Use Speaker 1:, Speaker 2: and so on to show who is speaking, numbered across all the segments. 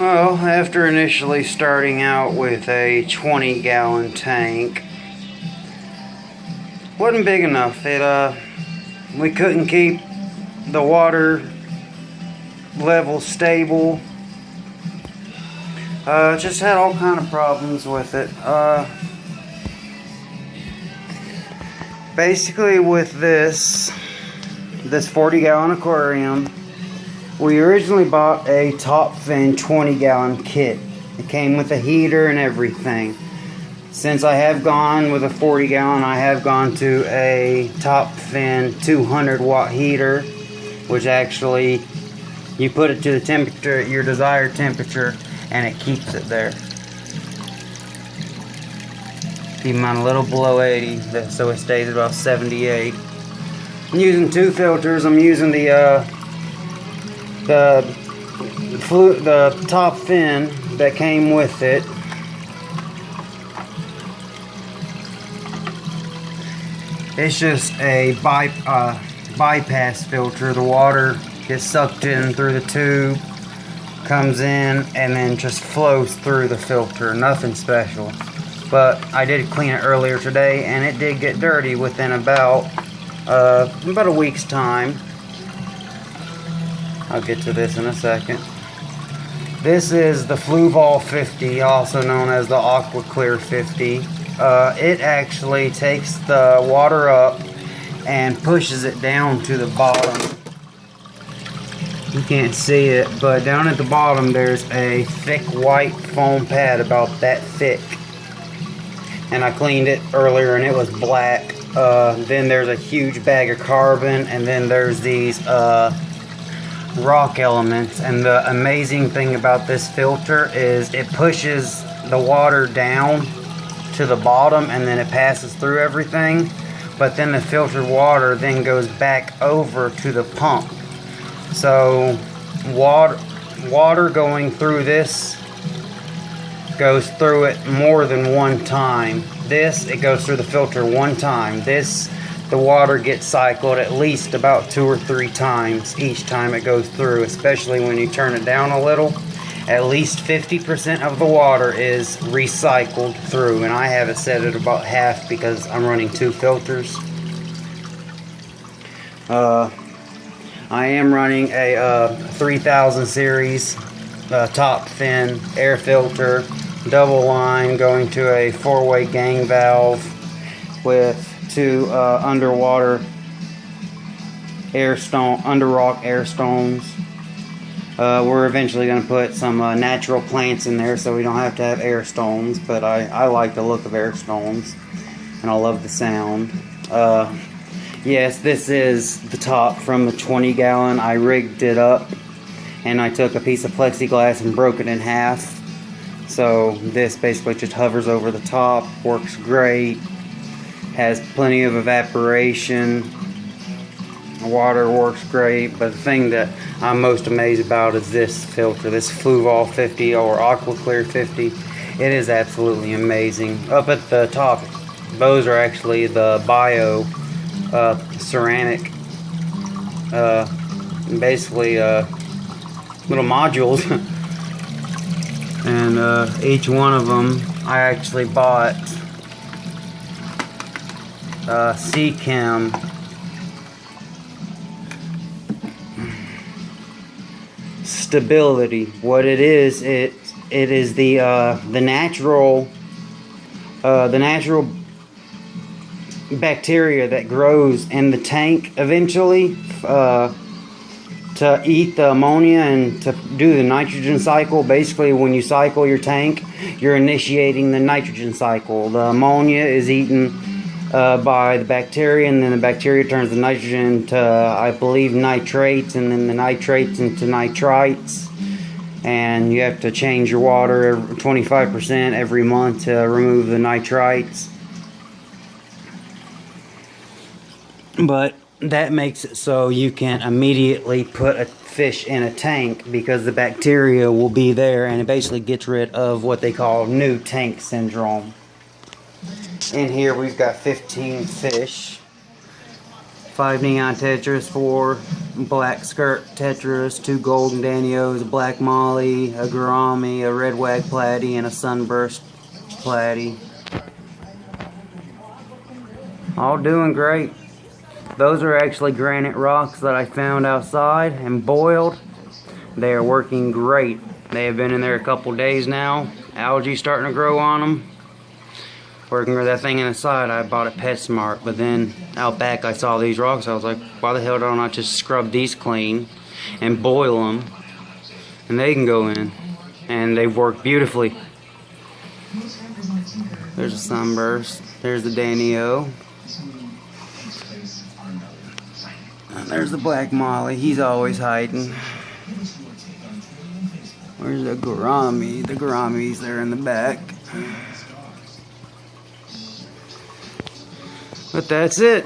Speaker 1: Well, after initially starting out with a 20-gallon tank, wasn't big enough. We couldn't keep the water level stable. Just had all kind of problems with it. Basically with this 40-gallon aquarium, we originally bought a top fin 20-gallon kit. It came with a heater and everything. Since I have gone with a 40-gallon, I have gone to a top fin 200-watt heater, which actually you put it to the temperature, your desired temperature, and it keeps it there. Keep them on a little below 80, so it stays at about 78. I'm using two filters. I'm using the top fin that came with it. It's just a bypass filter. The water gets sucked in through the tube, comes in, and then just flows through the filter. Nothing special. But I did clean it earlier today, and it did get dirty within about a week's time. I'll get to this in a second. This is the Fluval 50, also known as the Aqua Clear 50. It actually takes the water up and pushes it down to the bottom. You can't see it, but down at the bottom there's a thick white foam pad about that thick. And I cleaned it earlier and it was black. Then there's a huge bag of carbon, and then there's these rock elements. And the amazing thing about this filter is it pushes the water down to the bottom and then it passes through everything, but then the filtered water then goes back over to the pump. So water going through this goes through it more than one time. This, it goes through the filter one time. This, the water gets cycled at least about 2 or 3 times each time it goes through, especially when you turn it down a little. At least 50% of the water is recycled through, and I have it set at about half because I'm running 2 filters. I am running a 3000 series top fin air filter, double line, going to a 4-way gang valve with 2 underwater under rock air stones. We're eventually going to put some natural plants in there so we don't have to have air stones, but I like the look of air stones and I love the sound. Yes, this is the top from the 20-gallon. I rigged it up and I took a piece of plexiglass and broke it in half. So this basically just hovers over the top, works great, has plenty of evaporation. The water works great, but the thing that I'm most amazed about is this filter, this Fluval 50 or Aqua Clear 50. It is absolutely amazing. Up at the top, those are actually the bio ceramic, basically little modules. And each one of them, I actually bought Chem stability. What it is, it is the natural bacteria that grows in the tank eventually to eat the ammonia and to do the nitrogen cycle. Basically, when you cycle your tank, you're initiating the nitrogen cycle. The ammonia is eaten by the bacteria, and then the bacteria turns the nitrogen into, I believe, nitrates, and then the nitrates into nitrites. And you have to change your water 25% every month to remove the nitrites. But that makes it so you can immediately put a fish in a tank because the bacteria will be there, and it basically gets rid of what they call new tank syndrome. In here we've got 15 fish. 5 neon tetras, 4 black skirt tetras, 2 golden danios, a black molly, a gourami, a red wag platy, and a sunburst platy. All doing great. Those are actually granite rocks that I found outside and boiled. They are working great. They have been in there a couple days now. Algae starting to grow on them. Working with that thing inside, I bought at PetSmart, but then out back I saw these rocks. I was like, why the hell don't I just scrub these clean and boil them, and they can go in, and they've worked beautifully. There's a sunburst. There's the Danio. And there's the black molly. He's always hiding. Where's the gourami? The gourami's there in the back. But that's it.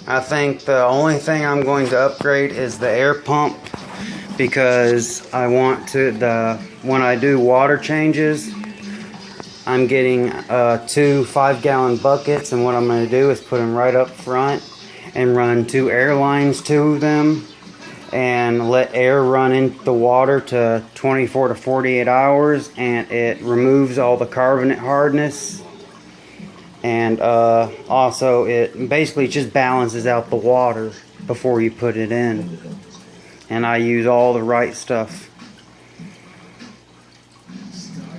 Speaker 1: I think the only thing I'm going to upgrade is the air pump, because I want to, when I do water changes, I'm getting 2 5-gallon buckets, and what I'm going to do is put them right up front and run 2 air lines to them and let air run into the water to 24 to 48 hours, and it removes all the carbonate hardness, and also it basically just balances out the water before you put it in. And I use all the right stuff.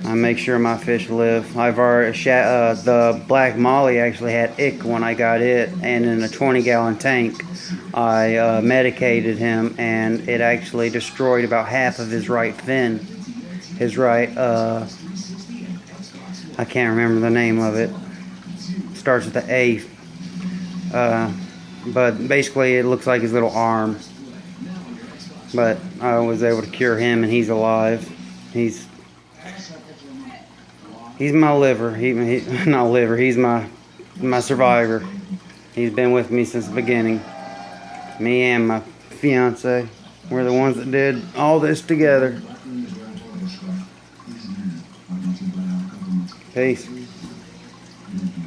Speaker 1: I make sure my fish live. I've already the black molly actually had ick when I got it, and in a 20-gallon tank I medicated him, and it actually destroyed about half of his right fin. His right, I can't remember the name of it. Starts with the A. But basically it looks like his little arm. But I was able to cure him, and he's alive. He's my liver. Not liver. He's my survivor. He's been with me since the beginning. Me and my fiance. We're the ones that did all this together. Peace.